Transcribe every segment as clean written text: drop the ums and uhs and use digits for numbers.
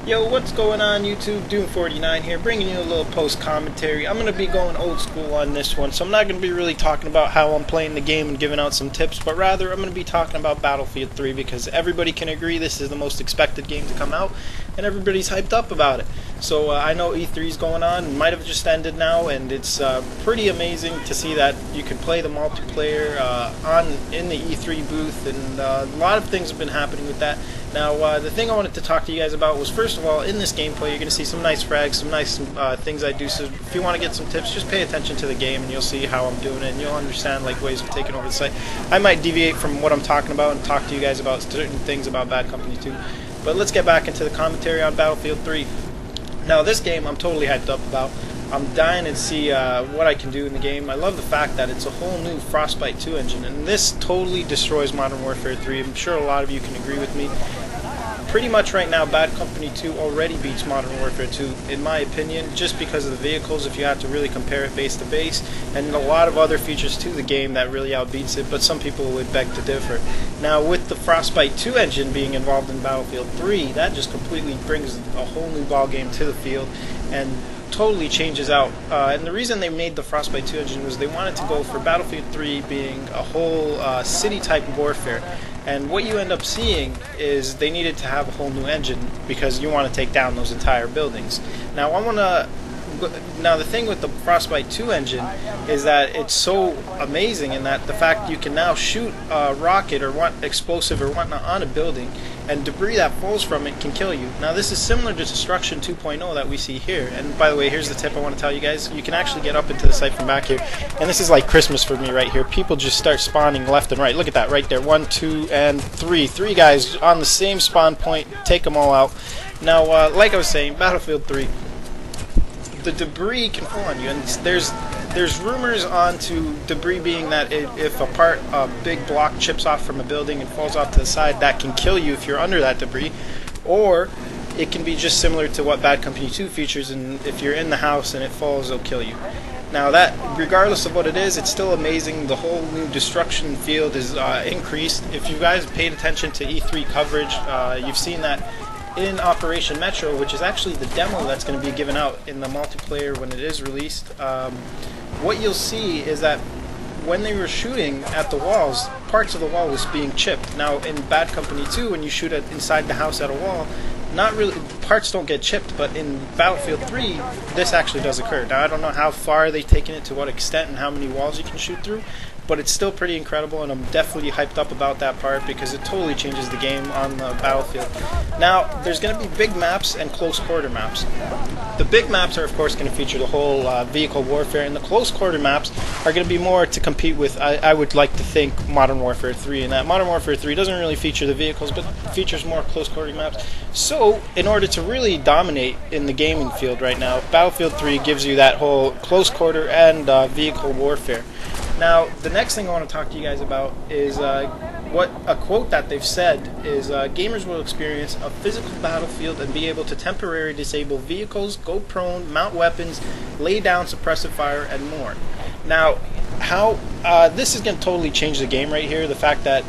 Yo, what's going on YouTube? Doom49 here, bringing you a little post commentary. I'm going to be going old school on this one, so I'm not going to be really talking about how I'm playing the game and giving out some tips, but rather I'm going to be talking about Battlefield 3 because everybody can agree this is the most expected game to come out, and everybody's hyped up about it. So I know E3 is going on, it might have just ended now, and it's pretty amazing to see that you can play the multiplayer in the E3 booth, and a lot of things have been happening with that. Now, the thing I wanted to talk to you guys about was, first of all, in this gameplay, you're going to see some nice frags, some nice things I do. So if you want to get some tips, just pay attention to the game, and you'll see how I'm doing it, and you'll understand like ways of taking over the site. I might deviate from what I'm talking about and talk to you guys about certain things about Bad Company 2. But let's get back into the commentary on Battlefield 3. Now, this game I'm totally hyped up about. I'm dying to see what I can do in the game. I love the fact that it's a whole new Frostbite 2 engine, and this totally destroys Modern Warfare 3. I'm sure a lot of you can agree with me. Pretty much right now, Bad Company 2 already beats Modern Warfare 2, in my opinion, just because of the vehicles, if you have to really compare it base to base, and a lot of other features to the game that really outbeats it, but some people would beg to differ. Now, with the Frostbite 2 engine being involved in Battlefield 3, that just completely brings a whole new ball game to the field, and totally changes out. And the reason they made the Frostbite 2 engine was they wanted to go for Battlefield 3 being a whole city-type warfare. And what you end up seeing is they needed to have a whole new engine because you want to take down those entire buildings. Now, the thing with the Frostbite 2 engine is that it's so amazing in that the fact you can now shoot a rocket or explosive or whatnot on a building, and debris that falls from it can kill you. Now, this is similar to Destruction 2.0 that we see here. And by the way, here's the tip I want to tell you guys. You can actually get up into the site from back here. And this is like Christmas for me right here. People just start spawning left and right. Look at that right there. 1, 2, and 3. 3 guys on the same spawn point. Take them all out. Now, like I was saying, Battlefield 3, the debris can fall on you. And there's rumors onto debris being that if a big block chips off from a building and falls off to the side, that can kill you if you're under that debris, or it can be just similar to what Bad Company 2 features, and if you're in the house and it falls, it'll kill you. Now, that, regardless of what it is, it's still amazing. The whole new destruction field is increased. If you guys paid attention to E3 coverage, you've seen that in Operation Metro, which is actually the demo that's going to be given out in the multiplayer when it is released. What you'll see is that when they were shooting at the walls, parts of the wall was being chipped. Now, in Bad Company 2, when you shoot inside the house at a wall, not really, parts don't get chipped, but in Battlefield 3, this actually does occur. Now, I don't know how far they've taken it, to what extent, and how many walls you can shoot through, but it's still pretty incredible, and I'm definitely hyped up about that part because it totally changes the game on the Battlefield. Now, there's going to be big maps and close quarter maps. The big maps are, of course, going to feature the whole vehicle warfare, and the close quarter maps are going to be more to compete with, I would like to think, Modern Warfare 3, and that Modern Warfare 3 doesn't really feature the vehicles, but features more close quarter maps. So, in order to really dominate in the gaming field right now, Battlefield 3 gives you that whole close quarter and vehicle warfare. Now, the next thing I want to talk to you guys about is a quote that they've said is, gamers will experience a physical battlefield and be able to temporarily disable vehicles, go prone, mount weapons, lay down suppressive fire, and more. Now, how this is going to totally change the game right here. The fact that,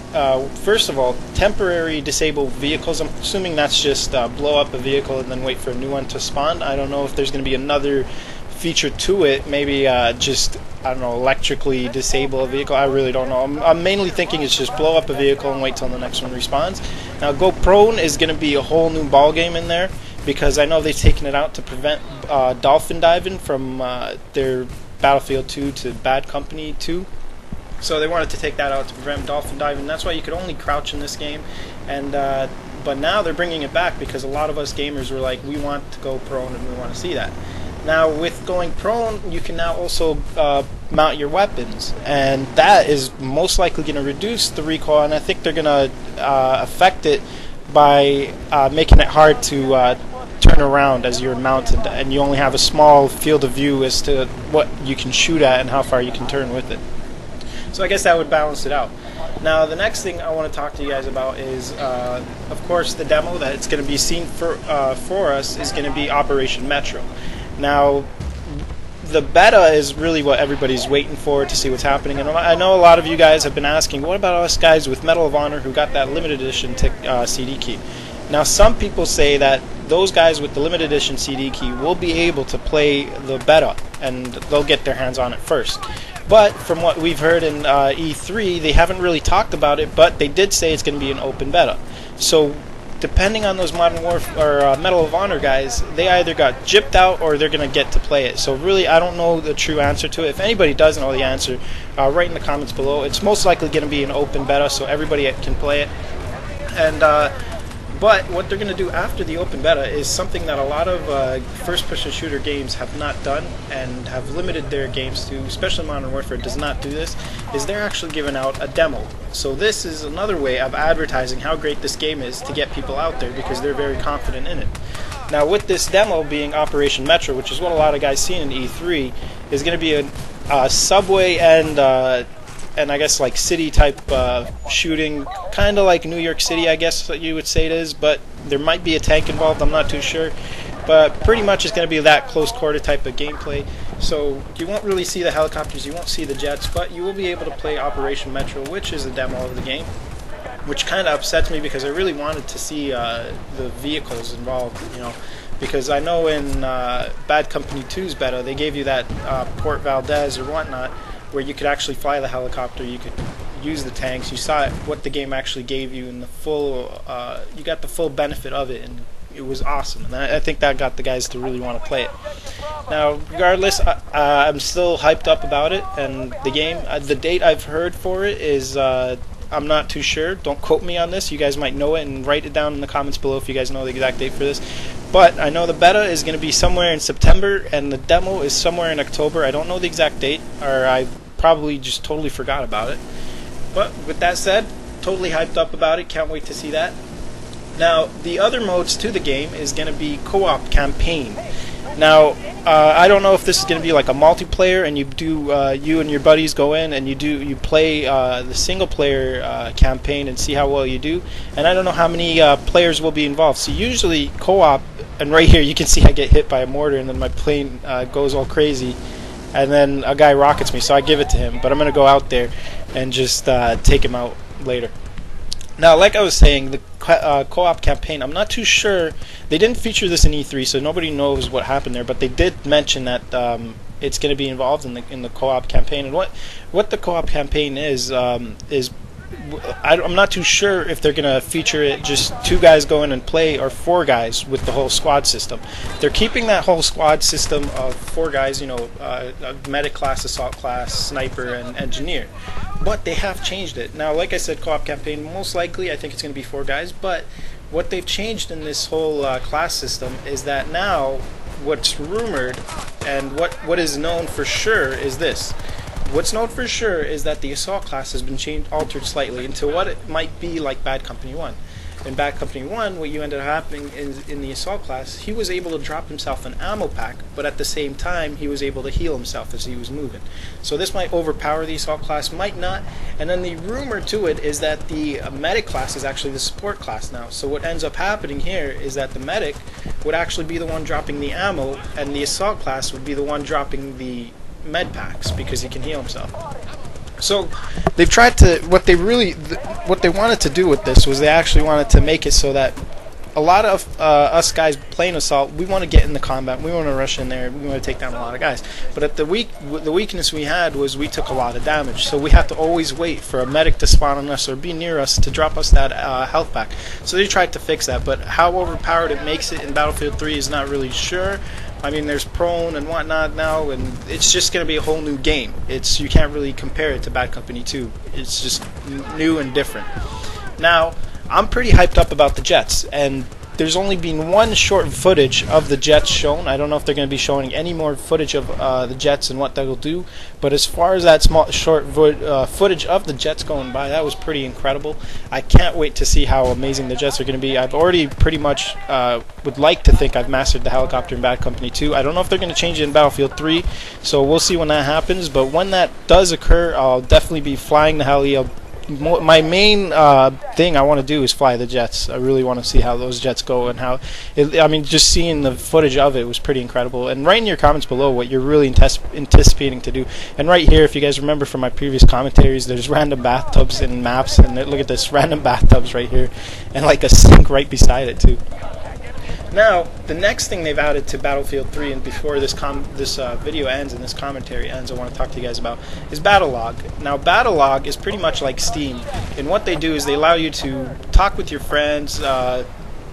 first of all, temporary disable vehicles, I'm assuming that's just blow up a vehicle and then wait for a new one to spawn. I don't know if there's going to be another feature to it, maybe just, I don't know, electrically disable a vehicle. I really don't know. I'm mainly thinking it's just blow up a vehicle and wait till the next one respawns. Now, go prone is going to be a whole new ball game in there, because I know they've taken it out to prevent dolphin diving from their Battlefield 2 to Bad Company 2. So they wanted to take that out to prevent dolphin diving. That's why you could only crouch in this game, and but now they're bringing it back because a lot of us gamers were like, we want to go prone and we want to see that. Now, with going prone, you can now also mount your weapons, and that is most likely going to reduce the recoil, and I think they're going to affect it by making it hard to turn around as you're mounted, and you only have a small field of view as to what you can shoot at and how far you can turn with it. So I guess that would balance it out. Now, the next thing I want to talk to you guys about is, of course, the demo that it's going to be seen for us is going to be Operation Metro. Now, the beta is really what everybody's waiting for to see what's happening, and I know a lot of you guys have been asking, what about us guys with Medal of Honor who got that limited edition CD key? Now, some people say that those guys with the limited edition CD key will be able to play the beta, and they'll get their hands on it first. But from what we've heard in E3, they haven't really talked about it, but they did say it's going to be an open beta. So depending on those Modern Warfare or Medal of Honor guys, they either got gypped out or they're going to get to play it. So really, I don't know the true answer to it. If anybody does know the answer, write in the comments below. It's most likely going to be an open beta, so everybody can play it. And but what they're going to do after the open beta is something that a lot of first-person shooter games have not done and have limited their games to, especially Modern Warfare does not do this, is they're actually giving out a demo. So this is another way of advertising how great this game is to get people out there because they're very confident in it. Now with this demo being Operation Metro, which is what a lot of guys seen in E3, is going to be a subway and I guess like city type shooting, kind of like New York City, I guess you would say it is, but there might be a tank involved, I'm not too sure. But pretty much it's going to be that close quarter type of gameplay. So you won't really see the helicopters, you won't see the jets, but you will be able to play Operation Metro, which is a demo of the game. Which kind of upsets me because I really wanted to see the vehicles involved, you know. Because I know in Bad Company 2's beta, they gave you that Port Valdez or whatnot, where you could actually fly the helicopter, you could use the tanks. You saw what the game actually gave you, and the full, you got the full benefit of it, and it was awesome. And I think that got the guys to really want to play it. Now, regardless, I'm still hyped up about it, and the game. The date I've heard for it is, I'm not too sure. Don't quote me on this. You guys might know it, and write it down in the comments below if you guys know the exact date for this. But I know the beta is going to be somewhere in September, and the demo is somewhere in October. I don't know the exact date, or I probably just totally forgot about it. But with that said, totally hyped up about it. Can't wait to see that. Now, the other modes to the game is going to be co-op campaign. Now, I don't know if this is going to be like a multiplayer, and you do you and your buddies go in and you play the single player campaign and see how well you do. And I don't know how many players will be involved. So usually co-op, and right here you can see I get hit by a mortar, and then my plane goes all crazy, and then a guy rockets me. So I give it to him, but I'm going to go out there and just take him out later. Now, like I was saying, the co-op campaign, I'm not too sure. They didn't feature this in E3, so nobody knows what happened there. But they did mention that it's going to be involved in the co-op campaign. And what the co-op campaign is I'm not too sure if they're going to feature it just 2 guys go in and play, or 4 guys with the whole squad system. They're keeping that whole squad system of 4 guys, you know, medic class, assault class, sniper, and engineer. But they have changed it. Now, like I said, co-op campaign, most likely I think it's going to be 4 guys, but what they've changed in this whole class system is that now what's rumored and what is known for sure is this. What's known for sure is that the assault class has been altered slightly into what it might be like Bad Company 1. In Bad Company 1, what you ended up happening in the assault class, he was able to drop himself an ammo pack, but at the same time, he was able to heal himself as he was moving. So this might overpower the assault class, might not. And then the rumor to it is that the medic class is actually the support class now. So what ends up happening here is that the medic would actually be the one dropping the ammo, and the assault class would be the one dropping the med packs because he can heal himself. So they've tried to, what they wanted to do with this was they actually wanted to make it so that a lot of us guys playing assault, we want to get in the combat, we want to rush in there, we want to take down a lot of guys. But at the weakness we had was we took a lot of damage, so we have to always wait for a medic to spawn on us or be near us to drop us that health pack. So they tried to fix that, but how overpowered it makes it in Battlefield 3 is not really sure. I mean, there's prone and whatnot now, and it's just going to be a whole new game. You can't really compare it to Bad Company 2. It's just new and different. Now, I'm pretty hyped up about the jets, and there's only been one short footage of the jets shown. I don't know if they're going to be showing any more footage of the jets and what they'll do, but as far as that short footage of the jets going by, that was pretty incredible. I can't wait to see how amazing the jets are going to be. I've already pretty much would like to think I've mastered the helicopter in Bad Company 2. I don't know if they're going to change it in Battlefield 3, so we'll see when that happens, but when that does occur, I'll definitely be flying the heli. I'll my main thing I want to do is fly the jets. I really want to see how those jets go and how. I mean, just seeing the footage of it was pretty incredible. And write in your comments below what you're really anticipating to do. And right here, if you guys remember from my previous commentaries, there's random bathtubs in maps, and look at this, random bathtubs right here, and like a sink right beside it too. Now, the next thing they've added to Battlefield 3, and before this video ends and this commentary ends, I want to talk to you guys about, is Battlelog. Now, Battlelog is pretty much like Steam, and what they do is they allow you to talk with your friends,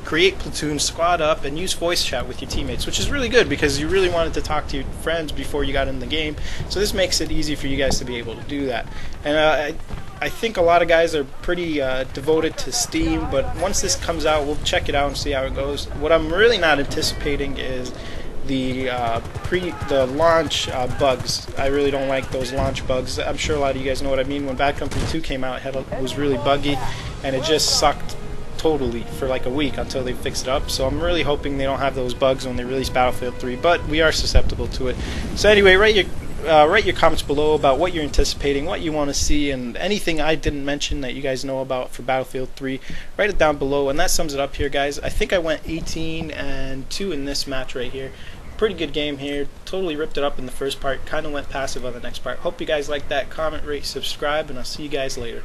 create platoons, squad up, and use voice chat with your teammates, which is really good because you really wanted to talk to your friends before you got in the game. So this makes it easy for you guys to be able to do that. And I think a lot of guys are pretty devoted to Steam, but once this comes out, we'll check it out and see how it goes. What I'm really not anticipating is the launch bugs. I really don't like those launch bugs. I'm sure a lot of you guys know what I mean. When Bad Company 2 came out, it was really buggy, and it just sucked totally for like a week until they fixed it up. So I'm really hoping they don't have those bugs when they release Battlefield 3, but we are susceptible to it. So anyway, write your comments below about what you're anticipating, what you want to see, and anything I didn't mention that you guys know about for Battlefield 3. Write it down below, and that sums it up here, guys. I think I went 18-2 in this match right here. Pretty good game here. Totally ripped it up in the first part. Kind of went passive on the next part. Hope you guys like that. Comment, rate, subscribe, and I'll see you guys later.